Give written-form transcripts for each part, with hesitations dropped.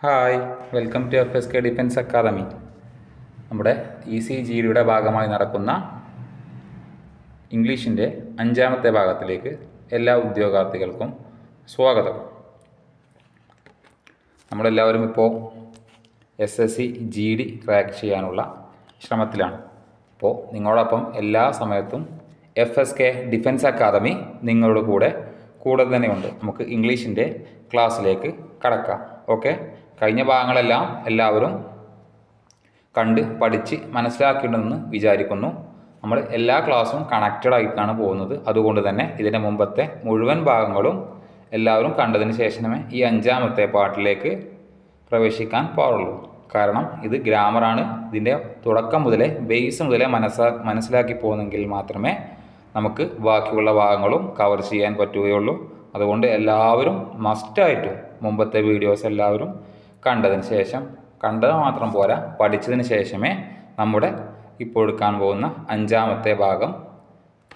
Hi, welcome to FSK defence academy. നമ്മുടെ ECGയുടെ ഭാഗമായി നടക്കുന്ന ഇംഗ്ലീഷിൻ്റെ 5ാമത്തെ ഭാഗത്തിലേക്ക് എല്ലാ ഉദ്യോഗാർത്ഥികൾക്കും സ്വാഗതം. നമ്മളെല്ലാവരും ഇപ്പോൾ SSC GD ക്രാക്ക് ചെയ്യാനുള്ള ശ്രമത്തിലാണ്. അപ്പോൾ നിങ്ങളോടൊപ്പം എല്ലാ സമയത്തും FSK ഡിഫൻസ് അക്കാദമി നിങ്ങളുടെ കൂടെ തന്നെയുണ്ട്. നമുക്ക് ഇംഗ്ലീഷിൻ്റെ ക്ലാസ്സിലേക്ക് കടക്കാം. ഓക്കെ, കഴിഞ്ഞ ഭാഗങ്ങളെല്ലാം എല്ലാവരും കണ്ട് പഠിച്ച് മനസ്സിലാക്കിയിട്ടുണ്ടെന്ന് വിചാരിക്കുന്നു. നമ്മൾ എല്ലാ ക്ലാസ്സും കണക്റ്റഡ് ആയിട്ടാണ് പോകുന്നത്. അതുകൊണ്ട് തന്നെ ഇതിൻ്റെ മുമ്പത്തെ മുഴുവൻ ഭാഗങ്ങളും എല്ലാവരും കണ്ടതിന് ശേഷമേ ഈ 5ാമത്തെ പാർട്ടിലേക്ക് പ്രവേശിക്കാൻ പാടുള്ളൂ. കാരണം ഇത് ഗ്രാമറാണ്. ഇതിൻ്റെ തുടക്കം മുതലേ ബേസ് മുതലേ മനസ്സിലാക്കി പോകുന്നെങ്കിൽ മാത്രമേ നമുക്ക് ബാക്കിയുള്ള ഭാഗങ്ങളും കവർ ചെയ്യാൻ പറ്റുകയുള്ളൂ. അതുകൊണ്ട് എല്ലാവരും മസ്റ്റായിട്ടും മുമ്പത്തെ വീഡിയോസ് എല്ലാവരും കണ്ടതിന് ശേഷം, കണ്ടത് മാത്രം പോരാ, പഠിച്ചതിന് ശേഷമേ നമ്മുടെ ഇപ്പോൾ എടുക്കാൻ പോകുന്ന 5ാമത്തെ ഭാഗം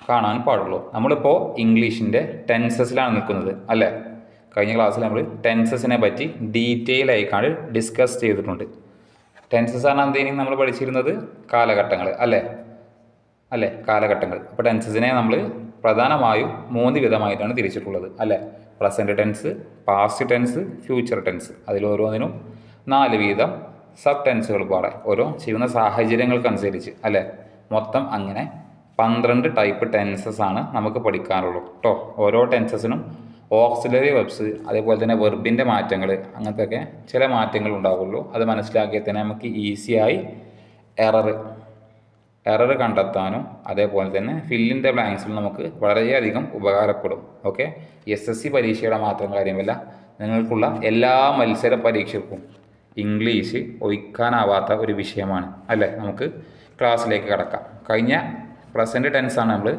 കാണാൻ പാടുള്ളൂ. നമ്മളിപ്പോൾ ഇംഗ്ലീഷിൻ്റെ ടെൻസസിലാണ് നിൽക്കുന്നത് അല്ലേ? കഴിഞ്ഞ ക്ലാസ്സിൽ നമ്മൾ ടെൻസസിനെ പറ്റി ഡീറ്റെയിൽ ആയിക്കാണ്ട് ഡിസ്കസ് ചെയ്തിട്ടുണ്ട്. ടെൻസസ് ആണ് എന്തെങ്കിലും നമ്മൾ പഠിച്ചിരുന്നത് കാലഘട്ടങ്ങൾ അല്ലേ കാലഘട്ടങ്ങൾ. അപ്പോൾ ടെൻസസിനെ നമ്മൾ പ്രധാനമായും 3 വിധമായിട്ടാണ് തിരിച്ചിട്ടുള്ളത് അല്ലേ? Present tense, past tense, future tense. അതിലോരോന്നിനും 4 വീതം സബ് ടെൻസുകൾ പാടെ ഓരോ ചെയ്യുന്ന സാഹചര്യങ്ങൾക്കനുസരിച്ച് അല്ലേ? മൊത്തം അങ്ങനെ 12 ടൈപ്പ് ടെൻസസ് ആണ് നമുക്ക് പഠിക്കാനുള്ളൂ കേട്ടോ. ഓരോ ടെൻസസിനും ഓക്സിലറി വെർബ്സ്, അതേപോലെ തന്നെ വെർബിൻ്റെ മാറ്റങ്ങൾ, അങ്ങനത്തെയൊക്കെ ചില മാറ്റങ്ങൾ ഉണ്ടാവുള്ളൂ. അത് മനസ്സിലാക്കിയാൽ തന്നെ നമുക്ക് ഈസിയായി എറർ കണ്ടെത്താനും അതേപോലെ തന്നെ ഫില്ലിൻ ദ ബ്ലാങ്ക്സിൽ നമുക്ക് വളരെയധികം ഉപകാരപ്പെടും. ഓക്കെ, SSC പരീക്ഷയുടെ മാത്രം കാര്യമല്ല, നിങ്ങൾക്കുള്ള എല്ലാ മത്സര പരീക്ഷയ്ക്കും ഇംഗ്ലീഷ് ഒഴിക്കാനാവാത്ത ഒരു വിഷയമാണ് അല്ലേ? നമുക്ക് ക്ലാസ്സിലേക്ക് കടക്കാം. കഴിഞ്ഞ പ്രസൻറ്റ് ടെൻസാണ് നമ്മൾ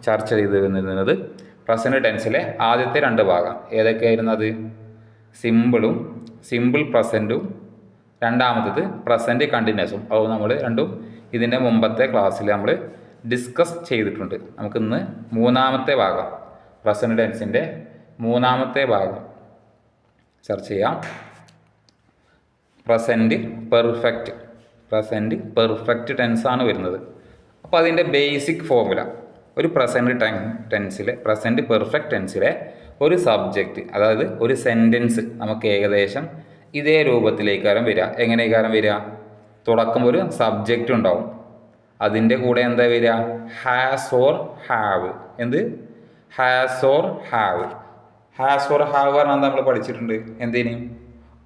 ചർച്ച ചെയ്ത് വരുന്നത്. പ്രസൻറ്റ് ടെൻസിലെ ആദ്യത്തെ 2 ഭാഗം ഏതൊക്കെയായിരുന്നു? അത് സിമ്പിൾ പ്രസൻറ്റും രണ്ടാമത്തത് പ്രസൻറ്റ് കണ്ടിന്യൂസും. അത് നമ്മൾ രണ്ടും ഇതിൻ്റെ മുമ്പത്തെ ക്ലാസ്സിൽ നമ്മൾ ഡിസ്കസ് ചെയ്തിട്ടുണ്ട്. നമുക്കിന്ന് 3ാമത്തെ ഭാഗം, പ്രസൻറ്റ് ടെൻസിൻ്റെ 3ാമത്തെ ഭാഗം ചർച്ച ചെയ്യാം. പ്രസൻറ്റ് പെർഫെക്റ്റ് ടെൻസാണ് വരുന്നത്. അപ്പോൾ അതിൻ്റെ ബേസിക് ഫോർമുല, ഒരു പ്രസൻറ്റ് പെർഫെക്റ്റ് ടെൻസിലെ ഒരു സബ്ജക്റ്റ്, അതായത് ഒരു സെൻറ്റൻസ് നമുക്ക് ഏകദേശം ഇതേ രൂപത്തിലേക്കാരം വരിക. എങ്ങനെയൊക്കെ വരിക? തുടക്കം ഒരു സബ്ജക്റ്റ് ഉണ്ടാവും, അതിൻ്റെ കൂടെ എന്താ വരിക? Has or have. Has or have പറഞ്ഞാൽ നമ്മൾ പഠിച്ചിട്ടുണ്ട്. എന്തിനും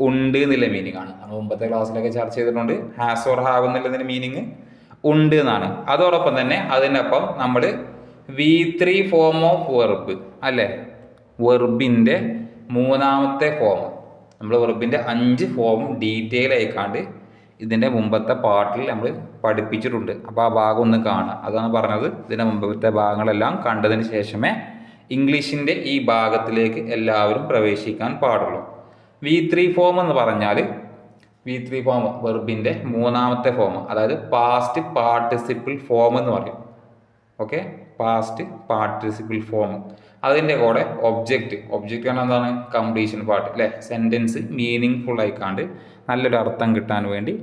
ഉണ്ട് എന്നുള്ള മീനിങ് ആണ്. നമ്മൾ മുമ്പത്തെ ക്ലാസ്സിലൊക്കെ ചർച്ച ചെയ്തിട്ടുണ്ട്. ഹാസ് ഓർ ഹാവ് എന്നുള്ളതിൻ്റെ മീനിങ് ഉണ്ട് എന്നാണ്. അതോടൊപ്പം തന്നെ അതിനൊപ്പം നമ്മൾ V3 ഫോം ഓഫ് വെർബ് അല്ലേ? വെർബിൻ്റെ 3ാമത്തെ ഫോം. നമ്മൾ വെർബിൻ്റെ 5 ഫോം ഡീറ്റെയിൽ ആയിക്കാണ്ട് ഇതിൻ്റെ മുമ്പത്തെ പാർട്ടിൽ നമ്മൾ പഠിപ്പിച്ചിട്ടുണ്ട്. അപ്പോൾ ആ ഭാഗം ഒന്ന് കാണുക. അതാണ് പറഞ്ഞത്, ഇതിൻ്റെ മുമ്പത്തെ ഭാഗങ്ങളെല്ലാം കണ്ടതിന് ശേഷമേ ഇംഗ്ലീഷിൻ്റെ ഈ ഭാഗത്തിലേക്ക് എല്ലാവരും പ്രവേശിക്കാൻ പാടുള്ളൂ. V3 ഫോം എന്ന് പറഞ്ഞാൽ V3 ഫോം വെർബിൻ്റെ 3ാമത്തെ ഫോം, അതായത് പാസ്റ്റ് പാർട്ടിസിപ്പിൾ ഫോം എന്ന് പറയും. Okay, past participle form. അതിൻ്റെ കൂടെ ഒബ്ജക്റ്റ് ആണ്. എന്താണ്? കംപ്ലീഷൻ പാർട്ട് അല്ലേ? സെൻറ്റൻസ് മീനിങ് ഫുൾ ആയിക്കാണ്ട് നല്ലൊരു അർത്ഥം കിട്ടാൻ വേണ്ടി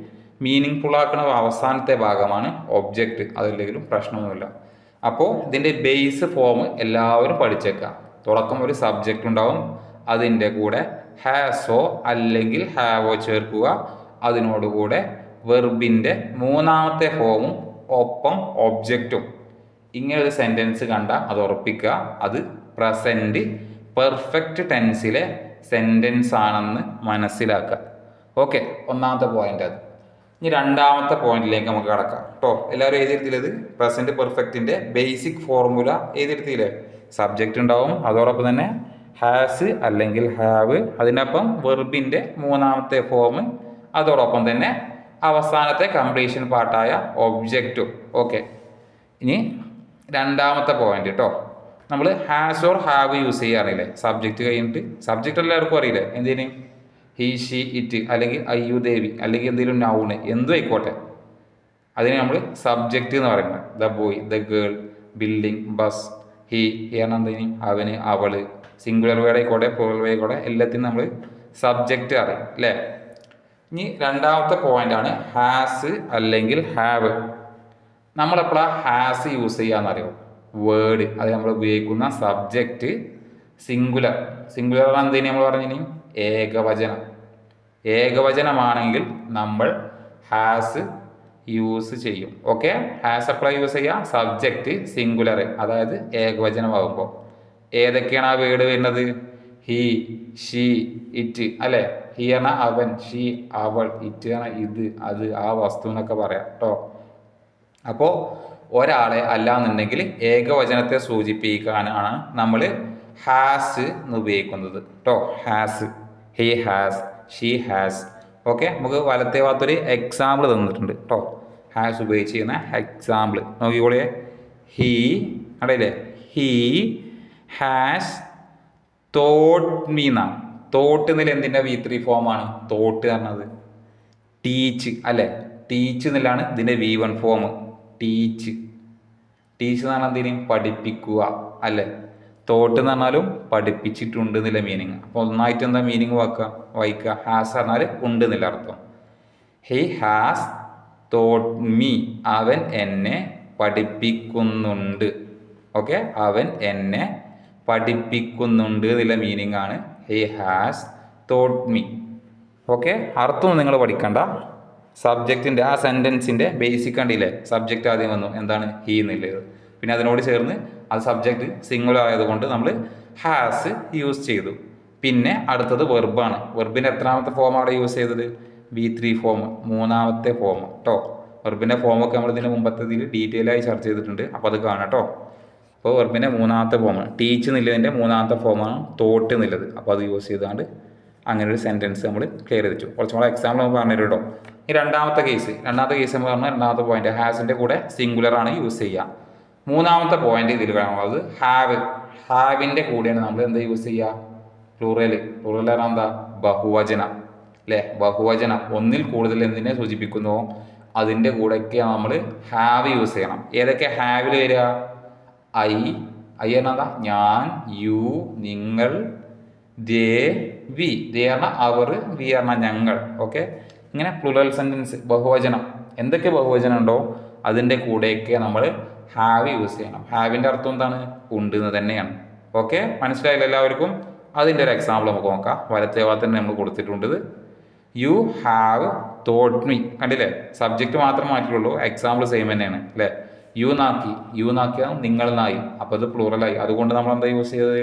മീനിങ് ഫുൾ ആക്കുന്ന അവസാനത്തെ ഭാഗമാണ് ഒബ്ജക്റ്റ്. അതില്ലെങ്കിലും പ്രശ്നമൊന്നുമില്ല. അപ്പോൾ ഇതിൻ്റെ ബേസ് ഫോം എല്ലാവരും പഠിച്ചേക്കാം. തുടക്കം ഒരു സബ്ജക്റ്റ് ഉണ്ടാവും, അതിൻ്റെ കൂടെ ഹാസോ അല്ലെങ്കിൽ ഹാവോ ചേർക്കുക. അതിനോടുകൂടെ വെർബിൻ്റെ 3ാമത്തെ ഫോമും ഒപ്പം ഒബ്ജക്റ്റും. ഇങ്ങനെ ഒരു സെൻറ്റൻസ് കണ്ടാൽ അത് ഉറപ്പിക്കുക, അത് പ്രസൻറ്റ് പെർഫെക്റ്റ് ടെൻസിലെ സെൻറ്റൻസ് ആണെന്ന് മനസ്സിലാക്കുക. ഓക്കെ, 1ാമത്തെ പോയിന്റ് അത്. ഇനി 2ാമത്തെ പോയിന്റിലേക്ക് നമുക്ക് കടക്കാം കേട്ടോ. എല്ലാവരും എഴുതിയെടുത്തില്ലത്? പ്രസൻറ്റ് പെർഫെക്റ്റിൻ്റെ ബേസിക് ഫോർമുല എഴുതിയെടുത്തില്ലേ? സബ്ജക്റ്റ് ഉണ്ടാവും, അതോടൊപ്പം തന്നെ ഹാസ് അല്ലെങ്കിൽ ഹാവ്, അതിനൊപ്പം വെർബിൻ്റെ 3ാമത്തെ ഫോം, അതോടൊപ്പം തന്നെ അവസാനത്തെ കംപ്ലീഷൻ പാർട്ടായ ഒബ്ജക്റ്റും. ഓക്കെ, ഇനി 2ാമത്തെ പോയിന്റ് കേട്ടോ. നമ്മൾ ഹാസ് ഓർ ഹാവ് യൂസ് ചെയ്യാറില്ലേ സബ്ജക്റ്റ് കഴിഞ്ഞിട്ട്? സബ്ജക്റ്റ് എല്ലാവർക്കും അറിയില്ലേ? എന്തിന്? ഹി, ഷി, ഇറ്റ്, അല്ലെങ്കിൽ അയ്യു, ദേവി, അല്ലെങ്കിൽ എന്തെങ്കിലും നൗണ്, എന്തും ആയിക്കോട്ടെ, അതിന് നമ്മൾ സബ്ജക്റ്റ് എന്ന് പറയുന്നത്. The boy, the girl, building, bus, he ആണ് എന്തിന്? അവന്, അവള്. സിംഗുലർ വേർഡ് ആയിക്കോട്ടെ, പ്ലൂറൽ വേർഡ് ആയിക്കോട്ടെ, എല്ലാത്തിനും നമ്മൾ സബ്ജക്റ്റ് അറിയും അല്ലേ? ഇനി രണ്ടാമത്തെ പോയിന്റാണ് ഹാസ് അല്ലെങ്കിൽ ഹാവ്. നമ്മളെപ്പോഴാണ് ഹാസ് യൂസ് ചെയ്യാന്നറിയോ? വേർഡ്, അത് നമ്മൾ ഉപയോഗിക്കുന്ന സബ്ജക്റ്റ് സിംഗുലർ. സിംഗുലർ എന്തിനു നമ്മൾ പറഞ്ഞു? ഏകവചനം. ഏകവചനമാണെങ്കിൽ നമ്മൾ ഹാസ് യൂസ് ചെയ്യും. ഓക്കെ, ഹാസ് എപ്പോഴാണ് യൂസ് ചെയ്യുക? സബ്ജക്റ്റ് സിംഗുലർ, അതായത് ഏകവചനമാകുമ്പോൾ. ഏതൊക്കെയാണ് ആ വേർഡ് വരുന്നത്? ഹി, ഷീ, ഇറ്റ് അല്ലേ? ഹി പറഞ്ഞാൽ അവൻ, ഷീ അവൾ, ഇറ്റ് പറഞ്ഞാൽ ഇത്, അത്, ആ വസ്തു എന്നൊക്കെ പറയാം കേട്ടോ. അപ്പോൾ ഒരാളെ അല്ലാന്നുണ്ടെങ്കിൽ ഏകവചനത്തെ സൂചിപ്പിക്കാനാണ് നമ്മൾ ഹാസ് എന്ന് ഉപയോഗിക്കുന്നത് കേട്ടോ. Has, he has, she has. Okay, നമുക്ക് വലത്തെ ഭാഗത്തൊരു എക്സാമ്പിൾ തന്നിട്ടുണ്ട് കേട്ടോ. ഹാസ് ഉപയോഗിച്ച് ചെയ്യുന്ന എക്സാമ്പിൾ നോക്കിക്കോളേ. ഹി അടയില്ലേ, ഹി ഹാസ് തോട്ട് മീ എന്നാ. തോട്ട് എന്നില്ല എന്തിൻ്റെ V3 ഫോമാണ്? തോട്ട് പറഞ്ഞത് ടീച്ച് അല്ലേ? ടീച്ച് എന്നുള്ളതാണ് ഇതിൻ്റെ V1 ഫോം. ടീച്ച്. ടീച്ച് എന്ന് പറഞ്ഞാൽ എന്തിനും? പഠിപ്പിക്കുക അല്ലേ? തോട്ട് എന്ന് പറഞ്ഞാലും പഠിപ്പിച്ചിട്ടുണ്ട് എന്നുള്ള മീനിങ്. അപ്പോൾ ഒന്നായിട്ട് എന്താ മീനിങ് വായിക്കുക? ഹാസ് പറഞ്ഞാൽ ഉണ്ട് എന്നുള്ള അർത്ഥം. ഹി ഹാസ് തോട്ട് മീ, അവൻ എന്നെ പഠിപ്പിക്കുന്നുണ്ട്. ഓക്കെ, അവൻ എന്നെ പഠിപ്പിക്കുന്നുണ്ട് എന്നുള്ള മീനിങ് ആണ് he has thought me. Okay, അർത്ഥം നിങ്ങൾ പഠിക്കണ്ട. സബ്ജക്റ്റിൻ്റെ ആ സെൻറ്റൻസിൻ്റെ ബേസിക് കണ്ടില്ലേ? സബ്ജക്റ്റ് ആദ്യം വന്നു, എന്താണ്? ഹി എന്നുള്ളത്. പിന്നെ അതിനോട് ചേർന്ന് അത് സബ്ജക്റ്റ് സിംഗുലർ ആയതുകൊണ്ട് നമ്മൾ ഹാസ് യൂസ് ചെയ്തു. പിന്നെ അടുത്തത് വെർബാണ്. വെർബിൻ്റെ എത്രാമത്തെ ഫോമാണ് യൂസ് ചെയ്തത്? V3 ഫോം, മൂന്നാമത്തെ ഫോം കേട്ടോ. വെർബിൻ്റെ ഫോമൊക്കെ നമ്മൾ ഇതിന് മുമ്പത്തേതിൽ ഡീറ്റെയിൽ ആയി ചർച്ച ചെയ്തിട്ടുണ്ട്, അപ്പോൾ അത് കാണാം കേട്ടോ. അപ്പോൾ വെർബിൻ്റെ മൂന്നാമത്തെ ഫോമാണ് ടീച്ച് എന്നുള്ളതിൻ്റെ മൂന്നാമത്തെ ഫോമാണ് തോട്ട് എന്നുള്ളത്. അപ്പോൾ അത് യൂസ് ചെയ്തുകൊണ്ട് അങ്ങനെ ഒരു സെൻറ്റൻസ് നമ്മൾ ക്ലിയർ ചെയ്തിട്ടു. കുറച്ചും കൂടെ എക്സാമ്പിൾ നമുക്ക് പറഞ്ഞു തരും കേട്ടോ. ഈ രണ്ടാമത്തെ കേസ് എന്ന് പറഞ്ഞാൽ രണ്ടാമത്തെ പോയിന്റ് ഹാസിൻ്റെ കൂടെ സിംഗുലർ ആണ് യൂസ് ചെയ്യുക. മൂന്നാമത്തെ പോയിന്റ് ഇതിൽ വേണമുള്ളത് ഹാവ്. ഹാവിൻ്റെ കൂടെയാണ് നമ്മൾ എന്താ യൂസ് ചെയ്യുക? പ്ലൂറൽ. പ്ലൂറൽ പറഞ്ഞാൽ എന്താ? ബഹുവചനം അല്ലേ? ബഹുവചനം ഒന്നിൽ കൂടുതൽ എന്തിനെ സൂചിപ്പിക്കുന്നോ അതിൻ്റെ കൂടെയൊക്കെ നമ്മൾ ഹാവ് യൂസ് ചെയ്യണം. ഏതൊക്കെ ഹാവിൽ വരിക? ഐ എന്താ? ഞാൻ, യു, നിങ്ങൾ, ദേ, വി. ദേ പറഞ്ഞാൽ അവർ, വി പറഞ്ഞാൽ ഞങ്ങൾ. ഓക്കെ, ഇങ്ങനെ പ്ലൂറൽ സെൻറ്റൻസ് ബഹുവചനം എന്തൊക്കെ ബഹുവചനം ഉണ്ടോ അതിൻ്റെ കൂടെയൊക്കെ നമ്മൾ ഹാവ് യൂസ് ചെയ്യണം. ഹാവിൻ്റെ അർത്ഥം എന്താണ്? ഉണ്ട് എന്ന് തന്നെയാണ്. ഓക്കെ, മനസ്സിലായില്ല എല്ലാവർക്കും? അതിൻ്റെ ഒരു എക്സാമ്പിൾ നമുക്ക് നോക്കാം. വലത്തെ ഭാഗത്ത് തന്നെ നമ്മൾ കൊടുത്തിട്ടുണ്ട്. You have thought me. കണ്ടില്ലേ? സബ്ജക്റ്റ് മാത്രം മാറ്റിയിട്ടുള്ളൂ, എക്സാമ്പിൾ സെയിം തന്നെയാണ് അല്ലേ? യു നാക്കിയാൽ നിങ്ങൾ നായി, അപ്പോൾ അത് പ്ലൂറലായി. അതുകൊണ്ട് നമ്മൾ എന്താ യൂസ് ചെയ്തത്?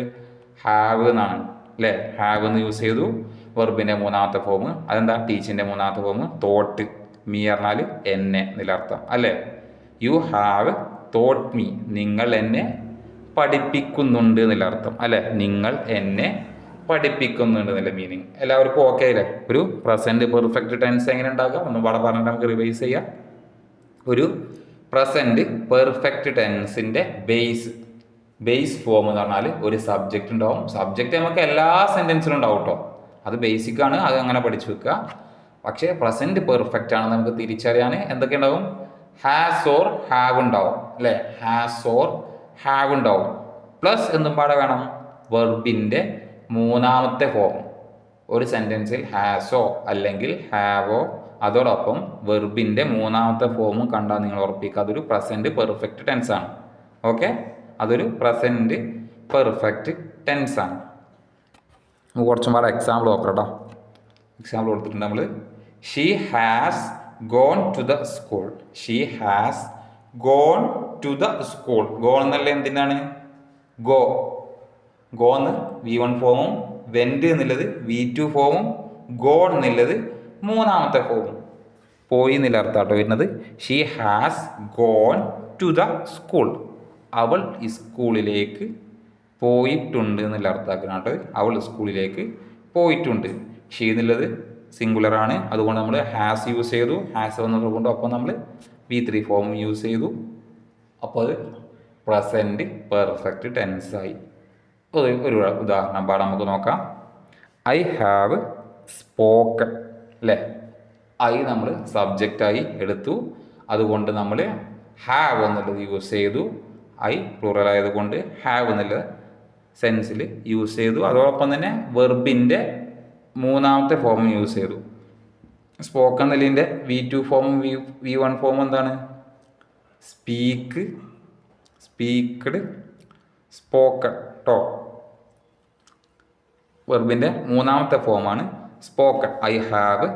ഹാവ് എന്നാണ് അല്ലേ? ഹാവ് എന്ന് യൂസ് ചെയ്തു. വെർബിൻ്റെ മൂന്നാമത്തെ ഫോം അതെന്താ? ടീച്ചിൻ്റെ മൂന്നാമത്തെ ഫോം തോട്ട്. മീ പറഞ്ഞാൽ എന്നെ എന്നർത്ഥം അല്ലേ? യു ഹാവ് തോട്ട് മീ, നിങ്ങൾ എന്നെ പഠിപ്പിക്കുന്നുണ്ട് എന്നുള്ള അർത്ഥം അല്ലേ? നിങ്ങൾ എന്നെ പഠിപ്പിക്കുന്നുണ്ട് എന്നുള്ള മീനിങ്. എല്ലാവർക്കും ഓക്കെ അല്ലേ? ഒരു പ്രസൻറ്റ് പെർഫെക്റ്റ് ടെൻസ് എങ്ങനെ ഉണ്ടാക്കുക ഒന്നും പാടെ പറഞ്ഞിട്ട് നമുക്ക് റിവൈസ് ചെയ്യാം. ഒരു പ്രസൻറ്റ് പെർഫെക്റ്റ് ടെൻസിൻ്റെ ബേസ് ഫോം എന്ന് പറഞ്ഞാൽ ഒരു സബ്ജക്റ്റ് ഉണ്ടാവും. സബ്ജക്റ്റ് നമുക്ക് എല്ലാ സെൻറ്റൻസിലും ഉണ്ടാവും കേട്ടോ. അത് ബേസിക്കാണ്, അത് അങ്ങനെ പഠിച്ചു വെക്കുക. പക്ഷേ പ്രസൻറ്റ് പെർഫെക്റ്റ് ആണ് നമുക്ക് തിരിച്ചറിയാൻ എന്തൊക്കെ ഉണ്ടാവും? ഹാസ് ഓർ ഹാവ് ഉണ്ടാവും അല്ലേ? ഹാസ് ഓർ ഹാവ് ഉണ്ടാവും. പ്ലസ് എന്തും പാടെ വേണം? വെർബിൻ്റെ മൂന്നാമത്തെ ഫോം. ഒരു സെൻറ്റൻസിൽ ഹാസോ അല്ലെങ്കിൽ ഹാവോ അതോടൊപ്പം വെർബിൻ്റെ മൂന്നാമത്തെ ഫോമും കണ്ടാൽ നിങ്ങൾ ഉറപ്പിക്കുക അതൊരു പ്രസൻറ്റ് പെർഫെക്റ്റ് ടെൻസ് ആണ്. ഓക്കെ, അതൊരു പ്രസൻറ്റ് പെർഫെക്റ്റ് ടെൻസ് ആണ്. നമുക്ക് കുറച്ചും പാടെ എക്സാമ്പിൾ നോക്കാം കേട്ടോ. എക്സാമ്പിൾ കൊടുത്തിട്ടുണ്ട് നമ്മൾ. She has gone to the school. She has gone to the school. Gone എന്നല്ല എന്തിനാണ്? ഗോ എന്ന് V1 ഫോമും വെൻറ്റ് എന്നുള്ളത് V2 ഫോമും ഗോൺ എന്നുള്ളത് മൂന്നാമത്തെ ഫോമും. പോയി എന്നുള്ള അർത്ഥമാട്ടോ വരുന്നത്. She has gone to the school. അവൾ സ്കൂളിലേക്ക് പോയിട്ടുണ്ട് എന്നുള്ള അർത്ഥമാക്കാനായിട്ട് അവൾ സ്കൂളിലേക്ക് പോയിട്ടുണ്ട്. ഷീ എന്നുള്ളത് സിംഗുലർ ആണ്, അതുകൊണ്ട് നമ്മൾ ഹാസ് യൂസ് ചെയ്തു. ഹാസ് വന്നതുകൊണ്ട് അപ്പോൾ നമ്മൾ V3 ഫോം യൂസ് ചെയ്തു. അപ്പോൾ അത് പ്രസൻറ്റ് പെർഫെക്റ്റ് ടെൻസായി. ഒരു ഉദാഹരണം പാടാൻ നമുക്ക് നോക്കാം. ഐ ഹാവ് സ്പോക്കൺ അല്ലേ? ഐ നമ്മൾ സബ്ജക്റ്റായി എടുത്തു, അതുകൊണ്ട് നമ്മൾ ഹാവ് എന്നുള്ളത് യൂസ് ചെയ്തു. ഐ പ്ലൂറൽ ആയതുകൊണ്ട് ഹാവ് എന്നുള്ള സെൻസിൽ യൂസ് ചെയ്തു. അതോടൊപ്പം തന്നെ വെർബിൻ്റെ മൂന്നാമത്തെ ഫോം യൂസ് ചെയ്തു. സ്പോക്കൺ എന്നതിൻ്റെ V2 ഫോമും V1 ഫോമും എന്താണ്? സ്പീക്ക്, സ്പീക്ക്ഡ്, സ്പോക്കൺ കേട്ടോ. വെർബിൻ്റെ മൂന്നാമത്തെ ഫോമാണ് സ്പോക്കൺ. ഐ ഹാവ്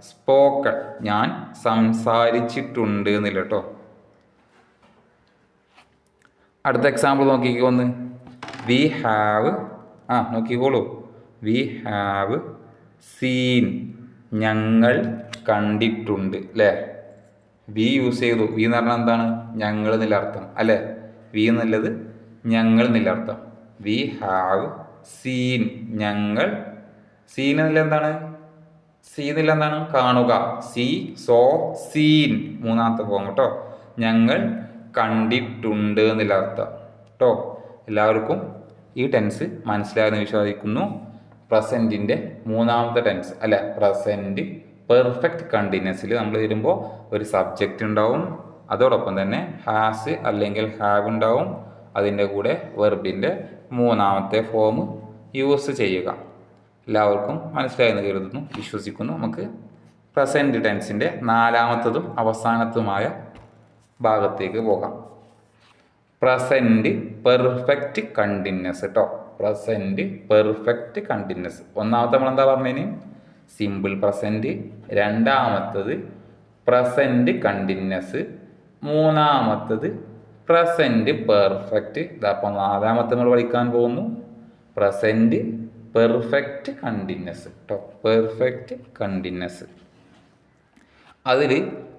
സ്പോക്കൺ, ഞാൻ സംസാരിച്ചിട്ടുണ്ട് എന്നില്ല കേട്ടോ. അടുത്ത എക്സാമ്പിൾ നോക്കിക്കോന്ന്. വി ഹാവ്, നോക്കിക്കോളൂ. വി ഹാവ് സീൻ, ഞങ്ങൾ കണ്ടിട്ടുണ്ട് അല്ലേ. വി യൂസ് ചെയ്തു. വി എന്ന് പറഞ്ഞാൽ എന്താണ്? ഞങ്ങൾ എന്നുള്ള അർത്ഥം അല്ലേ. വി എന്നുള്ളത് ഞങ്ങൾ എന്നുള്ള അർത്ഥം. വി ഹാവ് സീൻ, ഞങ്ങൾ. സീൻ എന്നുള്ള എന്താണ്? സീ എന്നുള്ള എന്താണ്? കാണുക. സീ, സോ, സീൻ മൂന്നാമത്തെ ഫോം കേട്ടോ. ഞങ്ങൾ കണ്ടിട്ടുണ്ട് എന്നുള്ള അർത്ഥം കേട്ടോ. എല്ലാവർക്കും ഈ ടെൻസ് മനസ്സിലായെന്ന് വിശ്വസിക്കുന്നു. പ്രസൻറ്റിൻ്റെ മൂന്നാമത്തെ ടെൻസ് അല്ല, പ്രസൻറ്റ് പെർഫെക്റ്റ് കണ്ടിന്യൂസിൽ നമ്മൾ വരുമ്പോൾ ഒരു സബ്ജക്റ്റ് ഉണ്ടാവും, അതോടൊപ്പം തന്നെ ഹാസ് അല്ലെങ്കിൽ ഹാവ് ഉണ്ടാവും, അതിൻ്റെ കൂടെ വെർബിൻ്റെ മൂന്നാമത്തെ ഫോം യൂസ് ചെയ്യുക. എല്ലാവർക്കും മനസ്സിലായെന്ന് കരുതുന്നു, വിശ്വസിക്കുന്നു. നമുക്ക് പ്രസൻറ്റ് ടെൻസിൻ്റെ നാലാമത്തതും അവസാനത്തുമായ ഭാഗത്തേക്ക് പോകാം. പ്രസൻറ്റ് പെർഫെക്റ്റ് കണ്ടിന്യൂസ് കേട്ടോ. Present perfect continuous. ഒന്നാമത്തെ നമ്മളെന്താ പറഞ്ഞതിന്? Simple present. രണ്ടാമത്തത് പ്രസൻറ്റ് കണ്ടിന്യൂസ്. മൂന്നാമത്തത് പ്രസൻറ്റ് പെർഫെക്റ്റ്. ഇതപ്പോൾ നാലാമത്തെ നമ്മൾ പഠിക്കാൻ പോകുന്നു പ്രസൻറ്റ് പെർഫെക്റ്റ് കണ്ടിന്യൂസ് കേട്ടോ. Perfect continuous. അതിൽ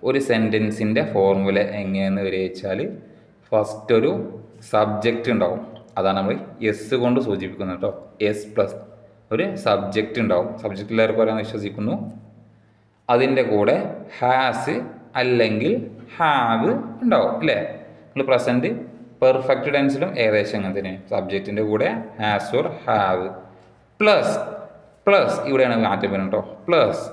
ഒരു സെൻറ്റൻസിൻ്റെ ഫോർമുല എങ്ങനെയെന്ന് വിവരിച്ചാൽ, ഫസ്റ്റ് ഒരു സബ്ജക്റ്റ് ഉണ്ടാവും, അതാണ് നമ്മൾ എസ് കൊണ്ട് സൂചിപ്പിക്കുന്നത് കേട്ടോ. എസ് പ്ലസ് ഒരു സബ്ജക്റ്റ് ഉണ്ടാവും. സബ്ജക്റ്റ് എല്ലാവർക്കും പറയാമെന്ന് വിശ്വസിക്കുന്നു. അതിൻ്റെ കൂടെ ഹാസ് അല്ലെങ്കിൽ ഹാവ് ഉണ്ടാവും അല്ലേ. നമ്മൾ പ്രസൻറ്റ് പെർഫെക്റ്റ് ടെൻസിലും ഏകദേശം അങ്ങനെ തന്നെ. സബ്ജക്റ്റിൻ്റെ കൂടെ has or have plus plus ഇവിടെയാണ് മാറ്റം വരുന്നത് കേട്ടോ. പ്ലസ്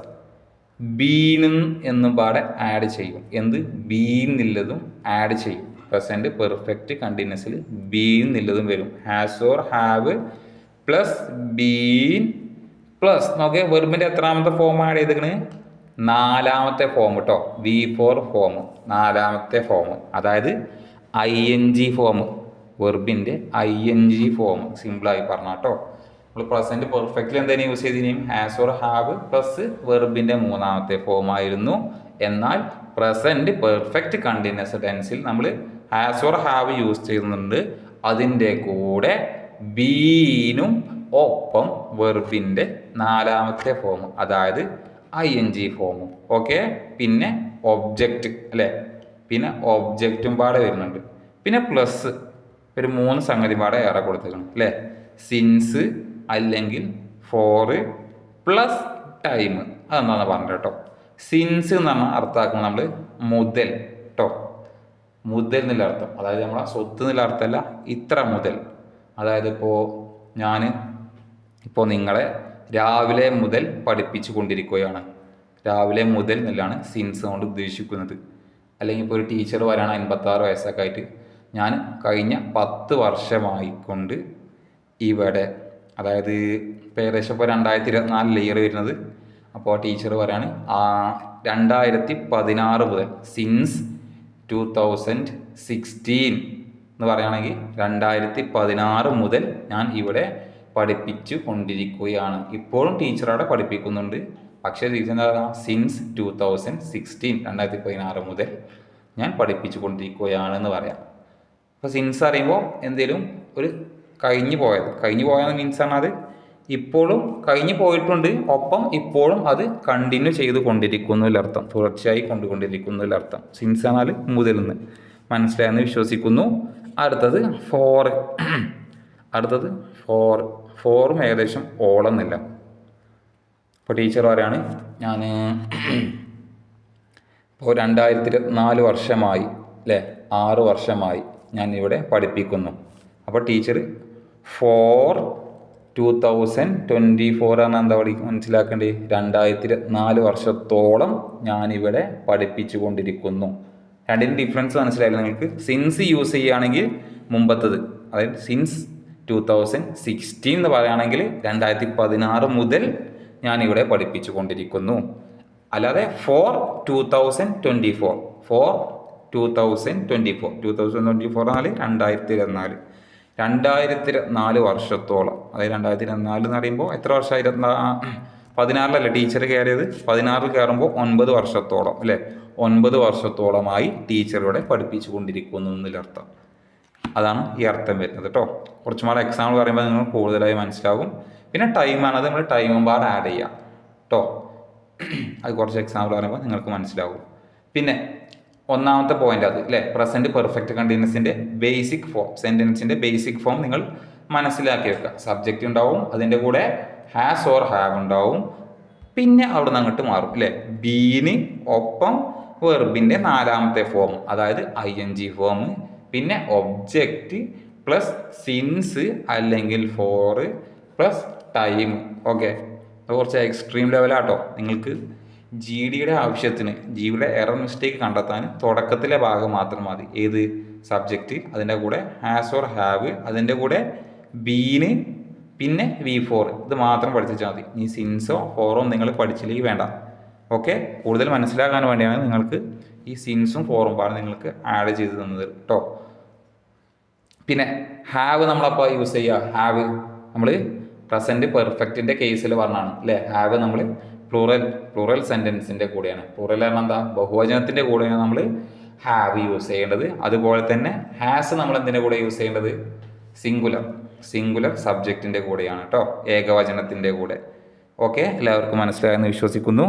ബീനും എന്നും പാടെ ആഡ് ചെയ്യും. എന്ത്? ബീന്നുള്ളതും ആഡ് ചെയ്യും. പ്രസൻറ്റ് പെർഫെക്റ്റ് കണ്ടിന്യൂസിൽ ബീന്നുള്ളതും വരും. Has or have plus been plus. നോക്കിയ വെർബിൻ്റെ എത്രാമത്തെ ഫോം ആഡ് ചെയ്തിരിക്കണ്? നാലാമത്തെ ഫോം കേട്ടോ. V4 ഫോം, നാലാമത്തെ ഫോം. അതായത് ING ഫോം. വെർബിൻ്റെ ING ഫോം സിമ്പിളായി പറഞ്ഞ കേട്ടോ. നമ്മൾ പ്രസൻറ്റ് പെർഫെക്റ്റ്ലി എന്തെങ്കിലും യൂസ് ചെയ്തിനും ഹാസ് ഓർ ഹാവ് പ്ലസ് വെർബിൻ്റെ മൂന്നാമത്തെ ഫോം ആയിരുന്നു. എന്നാൽ പ്രസൻറ്റ് പെർഫെക്റ്റ് കണ്ടിന്യൂസ് ടെൻസിൽ നമ്മൾ ഹാസ് ഓർ ഹാവ് യൂസ് ചെയ്യുന്നുണ്ട്. അതിൻ്റെ കൂടെ ബീനും ഒപ്പം വെർബിൻ്റെ നാലാമത്തെ ഫോം, അതായത് ING ഫോമും. ഓക്കെ. പിന്നെ ഒബ്ജക്റ്റ് അല്ലേ. പിന്നെ ഒബ്ജക്റ്റും പാടെ വരുന്നുണ്ട്. പിന്നെ പ്ലസ് ഒരു 3 സംഗതി പാടെ ഏറെ കൊടുത്തേക്കണം അല്ലേ. സിൻസ് അല്ലെങ്കിൽ ഫോർ പ്ലസ് ടൈം. അതെന്താണെന്ന് പറഞ്ഞത് കേട്ടോ. സിൻസ് എന്ന് പറഞ്ഞാൽ അർത്ഥമാക്കുന്നത് നമ്മൾ മുതൽ കേട്ടോ. മുതൽ എന്നുള്ള അർത്ഥം, അതായത് നമ്മളെ സ്വത്ത് എന്നുള്ള അർത്ഥമല്ല, ഇത്ര മുതൽ. അതായത് ഞാൻ നിങ്ങളെ രാവിലെ മുതൽ പഠിപ്പിച്ചു കൊണ്ടിരിക്കുകയാണ്. രാവിലെ മുതൽ എന്നുള്ളതാണ് സിൻസ് കൊണ്ട് ഉദ്ദേശിക്കുന്നത്. അല്ലെങ്കിൽ ഇപ്പോൾ ഒരു ടീച്ചർ വരാണ് 56 വയസ്സൊക്കെ ആയിട്ട്, ഞാൻ കഴിഞ്ഞ 10 വർഷമായിക്കൊണ്ട് ഇവിടെ, അതായത് ഇപ്പോൾ ഏകദേശം ഇപ്പോൾ 2024 ഇയർ വരുന്നത്. അപ്പോൾ ടീച്ചർ പറയാണ് 2016 മുതൽ, സിൻസ് 2016 എന്ന് പറയുകയാണെങ്കിൽ 2016 മുതൽ ഞാൻ ഇവിടെ പഠിപ്പിച്ചു കൊണ്ടിരിക്കുകയാണ്. ഇപ്പോഴും ടീച്ചർ അവിടെ പഠിപ്പിക്കുന്നുണ്ട്. പക്ഷേ ടീച്ചർ എന്താ പറയുക? സിൻസ് 2016, 2016 മുതൽ ഞാൻ പഠിപ്പിച്ചു കൊണ്ടിരിക്കുകയാണെന്ന് പറയാം. അപ്പോൾ സിൻസ് അറിയുമ്പോൾ എന്തെങ്കിലും ഒരു കഴിഞ്ഞു പോയത് മീൻസാണ് അത് ഇപ്പോഴും കഴിഞ്ഞു പോയിട്ടുണ്ട്, ഒപ്പം ഇപ്പോഴും അത് കണ്ടിന്യൂ ചെയ്ത് കൊണ്ടിരിക്കുന്നതിലർത്ഥം, തുടർച്ചയായി കൊണ്ടുകൊണ്ടിരിക്കുന്നതിലർത്ഥം. സിൻസ് എന്നാൽ മുതൽ നിന്ന്. മനസ്സിലായെന്ന് വിശ്വസിക്കുന്നു. അടുത്തത് ഫോറും ഏകദേശം ഓളന്നില്ല. ഇപ്പോൾ ടീച്ചർ പറയാണ് ഞാൻ ഇപ്പോൾ 2024 വർഷമായി അല്ലേ, 6 വർഷമായി ഞാൻ ഇവിടെ പഠിപ്പിക്കുന്നു. അപ്പോൾ ടീച്ചർ 2024 ആണ് എന്താ മനസ്സിലാക്കേണ്ടത്? 2024 വർഷത്തോളം ഞാനിവിടെ പഠിപ്പിച്ചു കൊണ്ടിരിക്കുന്നു. രണ്ടിനും ഡിഫറൻസ് മനസ്സിലായില്ല നിങ്ങൾക്ക്? സിൻസ് യൂസ് ചെയ്യുകയാണെങ്കിൽ മുമ്പത്തത്, അതായത് സിൻസ് 2016 എന്ന് പറയുകയാണെങ്കിൽ 2016 മുതൽ ഞാനിവിടെ പഠിപ്പിച്ചു കൊണ്ടിരിക്കുന്നു. അല്ലാതെ ഫോർ 2024, ഫോർ 2024 എന്നാൽ 2024 വർഷത്തോളം, അതായത് 2024 എന്ന് പറയുമ്പോൾ എത്ര വർഷമായി? 16 ടീച്ചർ കയറിയത്. 16 കയറുമ്പോൾ 9 വർഷത്തോളം അല്ലേ, 9 വർഷത്തോളമായി ടീച്ചറുടെ പഠിപ്പിച്ചു കൊണ്ടിരിക്കുന്നു എന്നതിലർത്ഥം. അതാണ് ഈ അർത്ഥം വരുന്നത് കേട്ടോ. കുറച്ചും കൂടെ എക്സാമ്പിൾ പറയുമ്പോൾ നിങ്ങൾ കൂടുതലായി മനസ്സിലാകും. പിന്നെ ടൈമാണ്, അത് നമ്മൾ ടൈമും പാട് ആഡ് ചെയ്യാം കേട്ടോ. അത് കുറച്ച് എക്സാമ്പിൾ പറയുമ്പോൾ നിങ്ങൾക്ക് മനസ്സിലാകും. പിന്നെ ഒന്നാമത്തെ പോയിന്റ് അത് അല്ലേ, പ്രസന്റ് പെർഫെക്റ്റ് കണ്ടിന്യൂസിന്റെ ബേസിക് ഫോം, സെന്റൻസിന്റെ ബേസിക് ഫോം നിങ്ങൾ മനസ്സിലാക്കി വെക്കുക. സബ്ജക്റ്റ് ഉണ്ടാവും, അതിൻ്റെ കൂടെ ഹാസ് ഓർ ഹാവ് ഉണ്ടാവും, പിന്നെ അവിടെ നിന്ന് അങ്ങോട്ട് മാറും അല്ലേ. ബീന് ഒപ്പം വെർബിന്റെ 4ാമത്തെ ഫോം, അതായത് ING ഫോം, പിന്നെ ഒബ്ജക്റ്റ് പ്ലസ് സിൻസ് അല്ലെങ്കിൽ ഫോർ പ്ലസ് ടൈം. ഓക്കെ, അത് കുറച്ച് എക്സ്ട്രീം ലെവലാട്ടോ. നിങ്ങൾക്ക് GDയുടെ ആവശ്യത്തിന്, GDയുടെ എറർ മിസ്റ്റേക്ക് കണ്ടെത്താൻ തുടക്കത്തിലെ ഭാഗം മാത്രം മതി. ഏത്? സബ്ജക്റ്റ്, അതിൻ്റെ കൂടെ ഹാസ് ഓർ ഹാവ്, അതിൻ്റെ കൂടെ ബീന്, പിന്നെ V4, ഇത് മാത്രം പഠിച്ചാൽ മതി. ഈ സിൻസോ ഫോറോ നിങ്ങൾ പഠിച്ചില്ലെങ്കിൽ വേണ്ട. ഓക്കെ, കൂടുതൽ മനസ്സിലാക്കാൻ വേണ്ടിയാണ് നിങ്ങൾക്ക് ഈ സിൻസും ഫോറും പാടെ നിങ്ങൾക്ക് ആഡ് ചെയ്ത് തന്നത് കേട്ടോ. പിന്നെ ഹാവ് നമ്മളപ്പോൾ യൂസ് ചെയ്യുക. ഹാവ് നമ്മൾ പ്രസൻറ്റ് പെർഫെക്റ്റിൻ്റെ കേസിൽ പറഞ്ഞാണ് അല്ലേ. ഹാവ് നമ്മൾ പ്ലൂറൽ സെൻറ്റൻസിൻ്റെ കൂടെയാണ്. പ്ലൂറൽ പറഞ്ഞാൽ എന്താ? ബഹുവചനത്തിൻ്റെ കൂടെയാണ് നമ്മൾ ഹാവ് യൂസ് ചെയ്യേണ്ടത്. അതുപോലെ തന്നെ ഹാസ് നമ്മൾ എന്തിൻ്റെ കൂടെ യൂസ് ചെയ്യേണ്ടത്? സിംഗുലർ സബ്ജക്റ്റിൻ്റെ കൂടെയാണ് കേട്ടോ, ഏകവചനത്തിൻ്റെ കൂടെ. ഓക്കെ, എല്ലാവർക്കും മനസ്സിലായെന്ന് വിശ്വസിക്കുന്നു.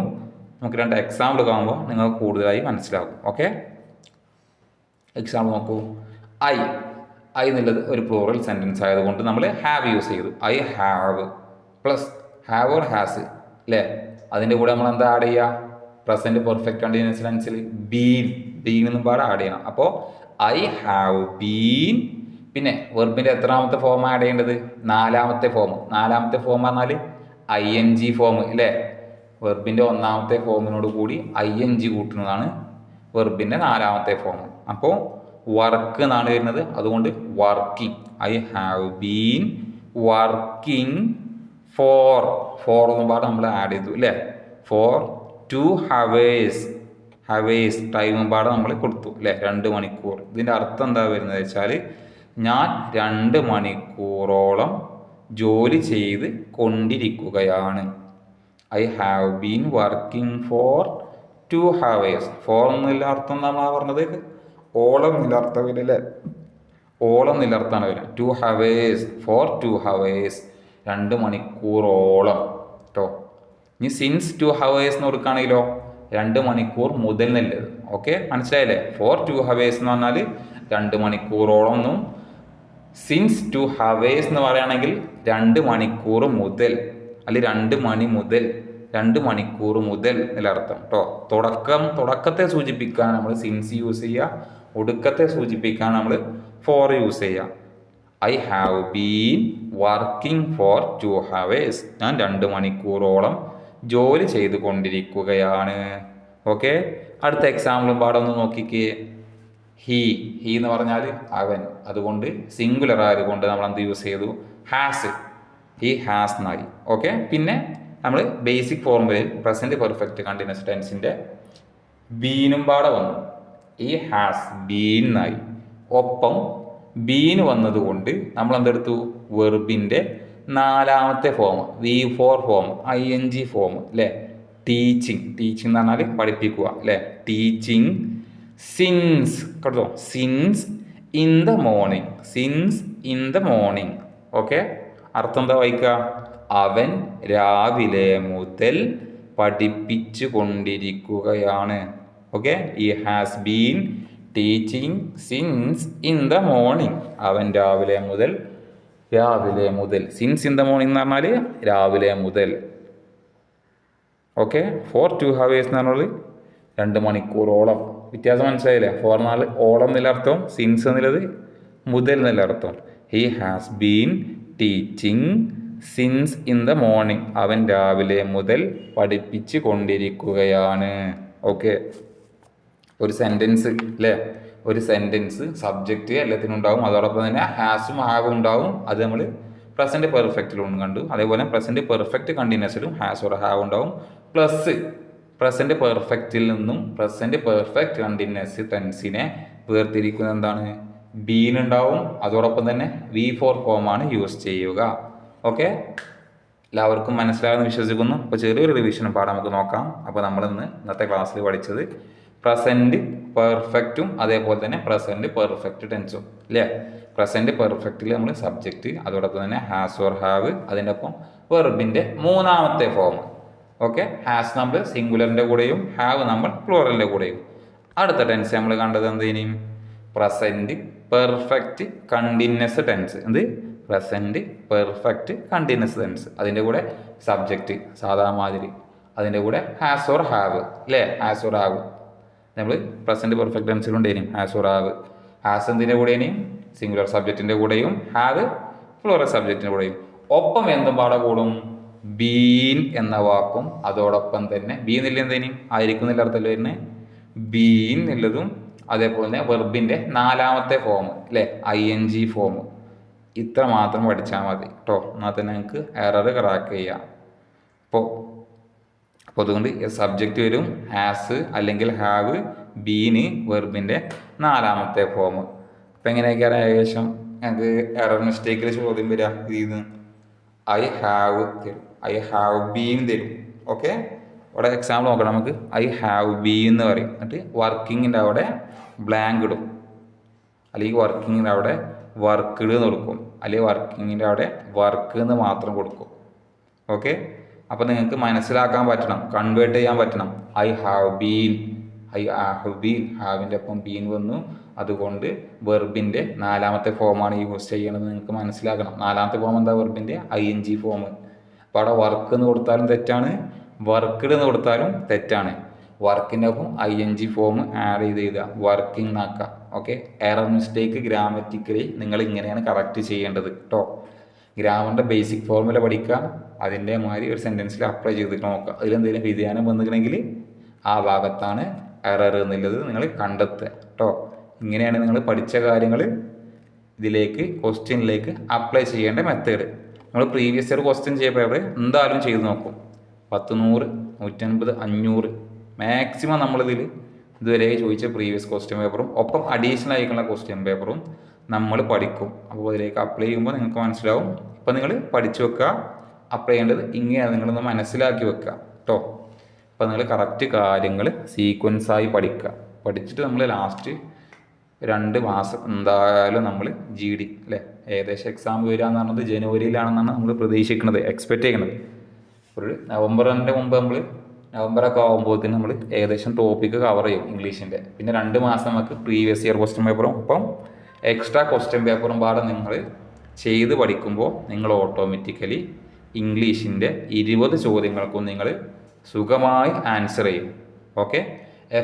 നമുക്ക് 2 എക്സാമ്പിൾ കാണുമ്പോൾ നിങ്ങൾക്ക് കൂടുതലായി മനസ്സിലാകും. ഓക്കെ, എക്സാമ്പിൾ നോക്കൂ. ഐ എന്നുള്ളത് ഒരു പ്ലൂറൽ സെൻറ്റൻസ് ആയതുകൊണ്ട് നമ്മൾ ഹാവ് യൂസ് ചെയ്തു. I have plus have or has അല്ലേ. അതിൻ്റെ കൂടെ നമ്മൾ എന്താ ആഡ് ചെയ്യുക? പ്രസൻറ്റ് പെർഫെക്റ്റ് കണ്ടിന്യൂസ് ടെൻസിൽ ബീൻ എന്നും പാടെ ആഡ് ചെയ്യണം. അപ്പോൾ ഐ ഹാവ് ബീൻ, പിന്നെ വെർബിൻ്റെ എത്രാമത്തെ ഫോം ആഡ് ചെയ്യേണ്ടത്? 4ാമത്തെ ഫോം. 4ാമത്തെ ഫോം പറഞ്ഞാൽ ING ഫോം അല്ലേ. വെർബിൻ്റെ 1ാമത്തെ ഫോമിനോട് കൂടി ING കൂട്ടുന്നതാണ് വെർബിൻ്റെ 4ാമത്തെ ഫോം. അപ്പോൾ വർക്ക് എന്നാണ് വരുന്നത്, അതുകൊണ്ട് working. I have been working four ഒന്നും പാടെ നമ്മൾ ആഡ് ചെയ്തു അല്ലേ. ഫോർ 2 ഹവേഴ്സ് ടൈമും പാടെ നമ്മൾ കൊടുത്തു അല്ലേ, 2 മണിക്കൂർ. ഇതിൻ്റെ അർത്ഥം എന്താ വരുന്നത് വെച്ചാൽ ഞാൻ 2 മണിക്കൂറോളം ജോലി ചെയ്ത് കൊണ്ടിരിക്കുകയാണ്. I have been working for 2 hours. For എന്നുള്ള അർത്ഥം നമ്മളാ പറഞ്ഞത് ഓളം എന്നുള്ള അർത്ഥമില്ലല്ലേ, ഓളം എന്നുള്ള അർത്ഥമാണ് വരിക. 2 ഹവേഴ്സ് ഫോർ 2 ഹവേഴ്സ്, 2 മണിക്കൂറോളം കേട്ടോ. ഇനി സിൻസ് 2 ഹവേഴ്സ് എന്ന് കൊടുക്കുകയാണെങ്കിലോ 2 മണിക്കൂർ മുതൽ എന്നുള്ളത്. ഓക്കെ, മനസ്സിലായില്ലേ? ഫോർ 2 ഹവേഴ്സ് എന്ന് പറഞ്ഞാൽ 2 മണിക്കൂറോളം എന്നും, സിൻസ് 2 ഹവേഴ്സ് എന്ന് പറയുകയാണെങ്കിൽ 2 മണിക്കൂർ മുതൽ, അല്ലെങ്കിൽ 2 മണി മുതൽ, 2 മണിക്കൂർ മുതൽ എന്നർത്ഥം കേട്ടോ. തുടക്കത്തെ സൂചിപ്പിക്കാൻ നമ്മൾ സിൻസ് യൂസ് ചെയ്യുക, ഒടുക്കത്തെ സൂചിപ്പിക്കാൻ നമ്മൾ ഫോർ യൂസ് ചെയ്യുക. I have been working for 2 hours, ഞാൻ 2 മണിക്കൂറോളം ജോലി ചെയ്തു കൊണ്ടിരിക്കുകയാണ്. ഓക്കെ, അടുത്ത എക്സാമ്പിളും പാടം ഒന്ന് നോക്കിക്കേ. ഹീ എന്ന് പറഞ്ഞാൽ അവൻ, അതുകൊണ്ട് സിംഗുലർ ആയതുകൊണ്ട് നമ്മൾ എന്ത് യൂസ് ചെയ്തു? ഹാസ്. ഹി ഹാസ് എന്നായി. ഓക്കെ, പിന്നെ നമ്മൾ ബേസിക് ഫോർമുലയിൽ പ്രസന്റ് പെർഫെക്റ്റ് കണ്ടിന്യൂസ് ടെൻസിന്റെ ബീനും പാടെ വന്നു. ഈ ഹാസ് ബീൻ എന്നായി. ഒപ്പം ബീന് വന്നതുകൊണ്ട് നമ്മൾ എന്തെടുത്തു? വെർബിന്റെ 4ാമത്തെ form, V4 form, ING form അല്ലേ. ടീച്ചിങ് എന്ന് പറഞ്ഞാൽ പഠിപ്പിക്കുക അല്ലേ. ടീച്ചിങ് സിൻസ് കേട്ടോ, since in the morning. Okay, അർത്ഥം എന്താ വായിക്കുക? അവൻ രാവിലെ മുതൽ പഠിപ്പിച്ചു കൊണ്ടിരിക്കുകയാണ്. ഓക്കെ, ഈ has been teaching since in the morning. അവൻ രാവിലെ മുതൽ, സിൻസ് ഇൻ ദ മോർണിംഗ് എന്ന് പറഞ്ഞാൽ രാവിലെ മുതൽ. ഓക്കെ, ഫോർ 2 ഹവേഴ്സ് എന്ന് പറഞ്ഞാൽ 2 മണിക്കൂറോളം. വ്യത്യാസം മനസ്സിലായില്ലേ? ഫോർ എന്നാൽ ഓളം എന്നുള്ള അർത്ഥം, സിൻസ് എന്നുള്ളത് മുതൽ എന്നുള്ള അർത്ഥം. He has been teaching since in the morning. അവൻ രാവിലെ മുതൽ പഠിപ്പിച്ചു കൊണ്ടിരിക്കുകയാണ്. ഓക്കെ, ഒരു സെൻറ്റൻസ് അല്ലേ, ഒരു സെൻറ്റൻസ് സബ്ജക്റ്റ് എല്ലാത്തിനും ഉണ്ടാവും, അതോടൊപ്പം തന്നെ ഹാസും ഹാവും ഉണ്ടാവും. അത് നമ്മൾ പ്രസൻറ്റ് പെർഫെക്റ്റിലും കണ്ടു. അതേപോലെ പ്രസൻറ്റ് പെർഫെക്റ്റ് കണ്ടിന്യൂസിലും ഹാസ് ഓർ ഹാവ് ഉണ്ടാവും. പ്ലസ് പ്രസൻറ്റ് പെർഫെക്റ്റിൽ നിന്നും പ്രസൻറ്റ് പെർഫെക്റ്റ് കണ്ടിന്യൂസ് ടെൻസിനെ വേർതിരിക്കുന്നത് എന്താണ്? ബീനുണ്ടാവും, അതോടൊപ്പം തന്നെ V4 ഫോമാണ് യൂസ് ചെയ്യുക. ഓക്കെ, എല്ലാവർക്കും മനസ്സിലാകുന്ന വിശ്വസിക്കുന്നു. അപ്പോൾ ചെറിയൊരു റിവിഷനും പാഠം നമുക്ക് നോക്കാം. അപ്പോൾ ഇന്നത്തെ ക്ലാസ്സിൽ പഠിച്ചത് പ്രസൻറ്റ് പെർഫെക്റ്റും അതേപോലെ തന്നെ പ്രസൻറ്റ് പെർഫെക്റ്റ് ടെൻസും അല്ലേ. പ്രസൻറ്റ് പെർഫെക്റ്റിൽ നമ്മൾ സബ്ജക്റ്റ്, അതോടൊപ്പം തന്നെ ഹാസ് ഓർ ഹാവ്, അതിൻ്റെ ഒപ്പം വെർബിൻ്റെ മൂന്നാമത്തെ ഫോം. ഓക്കെ, ഹാസ് നമ്മൾ സിംഗുലറിൻ്റെ കൂടെയും ഹാവ് നമ്മൾ പ്ലൂറലിൻ്റെ കൂടെയും. അടുത്ത ടെൻസ് നമ്മൾ കണ്ടത് എന്തേനും? Present perfect continuous tense. എന്ത്? Present perfect continuous tense. അതിൻ്റെ കൂടെ സബ്ജക്റ്റ് സാധാ മാതിരി, അതിൻ്റെ കൂടെ ഹാസ് ഓർ ഹാവ് അല്ലേ. ഹാസ് ഓർ ഹാവ് നമ്മൾ പ്രസൻറ്റ് പെർഫെക്റ്റ് ടെൻസിലുണ്ടേനും ഹാസ് ഓർ ഹാവ്. ഹാസ് എന്തിൻ്റെ കൂടെയും? സിംഗുലർ സബ്ജക്റ്റിൻ്റെ കൂടെയും. ഹാവ് പ്ലൂറൽ സബ്ജക്റ്റിൻ്റെ കൂടെയും. ഒപ്പം എന്തും പാടെ കൂടും? ബീൻ എന്ന വാക്കും അതോടൊപ്പം തന്നെ ബീൻ എന്നില്ല എന്തേനും ആയിരിക്കും എന്നില്ല അർത്ഥമല്ലോ വരുന്നത്. ബീൻ എന്നുള്ളതും അതേപോലെ തന്നെ വെർബിൻ്റെ നാലാമത്തെ ഫോം അല്ലേ, ING ഫോം. ഇത്ര മാത്രം പഠിച്ചാൽ മതി കേട്ടോ. എന്നാൽ തന്നെ നിങ്ങൾക്ക് എറർ ക്രാക്ക് ചെയ്യാം. അപ്പോൾ അതുകൊണ്ട് സബ്ജക്റ്റ് വരും ഹാസ് അല്ലെങ്കിൽ ഹാവ്, ബീന് വെർബിൻ്റെ നാലാമത്തെ ഫോം. അപ്പം എങ്ങനെയൊക്കെയാണ് ഏകദേശം ഞങ്ങൾക്ക് എറർ മിസ്റ്റേക്കിൽ ചോദ്യം വരിക? ഇതിന്ന് ഐ ഹാവ് തരും, ഐ ഹാവ് ബീൻ തരും. ഓക്കെ, ഇവിടെ എക്സാമ്പിൾ നോക്കണം നമുക്ക്. ഐ ഹാവ് ബീൻ എന്ന് പറയും, എന്നിട്ട് വർക്കിങ്ങിൻ്റെ അവിടെ ബ്ലാങ്ക് ഇടും, അല്ലെങ്കിൽ വർക്കിങ്ങിൻ്റെ അവിടെ വർക്ക്ഡ് എന്ന് കൊടുക്കും, അല്ലെങ്കിൽ വർക്കിങ്ങിൻ്റെ അവിടെ വർക്ക് എന്ന് മാത്രം കൊടുക്കും. ഓക്കെ, അപ്പോൾ നിങ്ങൾക്ക് മനസ്സിലാക്കാൻ പറ്റണം, കൺവേർട്ട് ചെയ്യാൻ പറ്റണം. I have been, I have been, ഹാവിൻ്റെ ഒപ്പം ബീൻ വന്നു, അതുകൊണ്ട് വെർബിൻ്റെ നാലാമത്തെ ഫോമാണ് യൂസ് ചെയ്യണത് നിങ്ങൾക്ക് മനസ്സിലാക്കണം. നാലാമത്തെ ഫോം എന്താ? വെർബിൻ്റെ ING ഫോം. അപ്പോൾ അവിടെ വർക്ക് എന്ന് കൊടുത്താലും തെറ്റാണ്, വർക്ക്ഡ് എന്ന് കൊടുത്താലും തെറ്റാണ്. വർക്കിൻ്റെ ഒപ്പം ING ഫോം ആഡ് ചെയ്ത് വർക്കിംഗ് ആക്കുക. ഓക്കെ, എറർ മിസ്റ്റേക്ക് ഗ്രാമറ്റിക്കലി നിങ്ങൾ ഇങ്ങനെയാണ് കറക്റ്റ് ചെയ്യേണ്ടത് കേട്ടോ. ഗ്രാമറിൻ്റെ ബേസിക് ഫോർമുല പഠിക്കുക, അതിൻ്റെ മാതിരി ഒരു സെൻറ്റൻസിൽ അപ്ലൈ ചെയ്തിട്ട് നോക്കുക. അതിലെന്തെങ്കിലും വ്യതിയാനം വന്നിട്ടുണ്ടെങ്കിൽ ആ ഭാഗത്താണ് എറർ എന്നുള്ളത് നിങ്ങൾ കണ്ടെത്തുക കേട്ടോ. ഇങ്ങനെയാണ് നിങ്ങൾ പഠിച്ച കാര്യങ്ങൾ ഇതിലേക്ക് ക്വസ്റ്റ്യനിലേക്ക് അപ്ലൈ ചെയ്യേണ്ട മെത്തേഡ്. നമ്മൾ പ്രീവിയസ് ഇയർ ക്വസ്റ്റ്യൻ ചെയ്യുമ്പോൾ എന്തായാലും ചെയ്ത് നോക്കും. 10, 100, 150, 500 മാക്സിമം നമ്മളിതിൽ ഇതുവരെ ചോദിച്ച പ്രീവിയസ് ക്വസ്റ്റ്യൻ പേപ്പറും ഒപ്പം അഡീഷണൽ ആയിട്ടുള്ള ക്വസ്റ്റ്യൻ പേപ്പറും നമ്മൾ പഠിക്കും. അപ്പോൾ അതിലേക്ക് അപ്ലൈ ചെയ്യുമ്പോൾ നിങ്ങൾക്ക് മനസ്സിലാവും. ഇപ്പോൾ നിങ്ങൾ പഠിച്ചു വെക്കുക, അപ്ലൈ ചെയ്യേണ്ടത് ഇങ്ങനെയാണ് നിങ്ങളൊന്ന് മനസ്സിലാക്കി വെക്കുക കേട്ടോ. അപ്പോൾ നിങ്ങൾ കറക്റ്റ് കാര്യങ്ങൾ സീക്വൻസായി പഠിക്കുക. പഠിച്ചിട്ട് നമ്മൾ ലാസ്റ്റ് 2 മാസം എന്തായാലും നമ്മൾ GD അല്ലേ, ഏകദേശം എക്സാം വരിക എന്ന് പറഞ്ഞത് ജനുവരിയിലാണെന്നാണ് നമ്മൾ പ്രതീക്ഷിക്കുന്നത്, എക്സ്പെക്റ്റ് ചെയ്യുന്നത്. ഒരു നവംബറിൻ്റെ മുമ്പ് നവംബറൊക്കെ ആകുമ്പോഴത്തേന് നമ്മൾ ഏകദേശം ടോപ്പിക്ക് കവർ ചെയ്യും ഇംഗ്ലീഷിൻ്റെ. പിന്നെ 2 മാസം നമുക്ക് പ്രീവിയസ് ഇയർ ക്വസ്റ്റ്യൻ പേപ്പറും ഒപ്പം എക്സ്ട്രാ ക്വസ്റ്റ്യൻ പേപ്പറും പാടെ നിങ്ങൾ ചെയ്ത് പഠിക്കുമ്പോൾ നിങ്ങൾ ഓട്ടോമാറ്റിക്കലി ഇംഗ്ലീഷിൻ്റെ 20 ചോദ്യങ്ങൾക്കും നിങ്ങൾ സുഖമായി ആൻസർ ചെയ്യും. ഓക്കെ,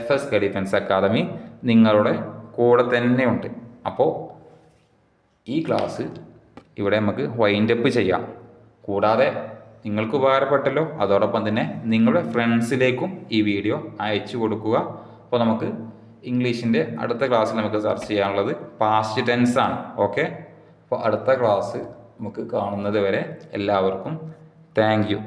FS ഡിഫൻസ് അക്കാദമി നിങ്ങളുടെ കൂടെ തന്നെയുണ്ട്. അപ്പോൾ ഈ ക്ലാസ് ഇവിടെ നമുക്ക് വൈൻഡപ്പ് ചെയ്യാം. കൂടാതെ നിങ്ങൾക്ക് ഉപകാരപ്പെട്ടല്ലോ, അതോടൊപ്പം തന്നെ നിങ്ങളുടെ ഫ്രണ്ട്സിലേക്കും ഈ വീഡിയോ അയച്ചു കൊടുക്കുക. അപ്പോൾ നമുക്ക് ഇംഗ്ലീഷിൻ്റെ അടുത്ത ക്ലാസ്സിൽ നമുക്ക് ചർച്ച ചെയ്യാനുള്ളത് പാസ്റ്റ് ടെൻസ് ആണ്. ഓക്കെ, അപ്പോൾ അടുത്ത ക്ലാസ് നമുക്ക് കാണുന്നത് വരെ എല്ലാവർക്കും താങ്ക് യു.